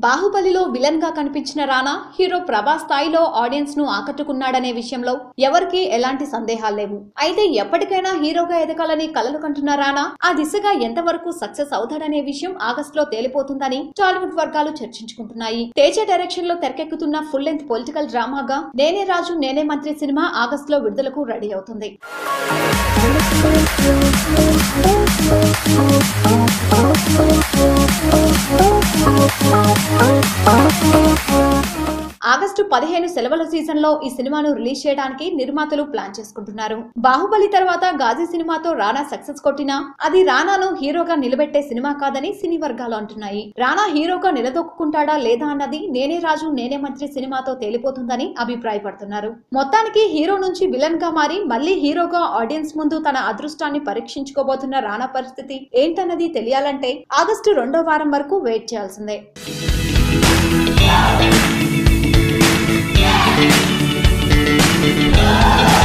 బాహుబలిలో విలన్ గా కనిపించిన రానా హీరో ప్రభాస్ స్థాయిలో ఆడియన్స్ ను ఆకట్టుకున్నాడనే విషయంలో ఎవరికీ ఎలాంటి సందేహాలు లేవు. అయితే ఎప్పటికైనా హీరోగా ఎదగాలని కలలు కంటున్న రానా ఆ దిశగా ఎంతవరకు సక్సెస్ అవుతాడనే విషయం ఆగస్టులో తేలిపోతుందని టాలీవుడ్ వర్గాలు చర్చించుకుంటున్నాయి. తేజ డైరెక్షన్ లో తెరకెక్కుతున్న ఫుల్ లెంత్ పొలిటికల్ డ్రామాగా నేనే రాజు నేనే మంత్రి సినిమా ఆగస్టులో విడుదలకు రెడీ అవుతుంది. ఆగస్టు 15 సెలవుల సీజన్ లో ఈ సినిమాను రిలీజ్ చేయడానికి నిర్మాతలు ప్లాన్ చేసుకుంటున్నారు. బాహుబలి తర్వాత గాజీ సినిమాతో రానా సక్సెస్ కొట్టినా అది రానాను హీరోగా నిలబెట్టే సినిమా కాదని సినీ వర్గాలు అంటున్నాయి. రానా హీరోగా నిలదొక్కుంటాడా లేదా అన్నది నేనే రాజు నేనే మంత్రి సినిమాతో తేలిపోతుందని అభిప్రాయపడుతున్నారు. మొత్తానికి హీరో నుంచి విలన్ గా మారి మళ్లీ హీరోగా ఆడియన్స్ ముందు తన అదృష్టాన్ని పరీక్షించుకోబోతున్న రానా పరిస్థితి ఏంటన్నది తెలియాలంటే ఆగస్టు 2వ వారం వరకు వెయిట్ చేయాల్సిందే. Yeah.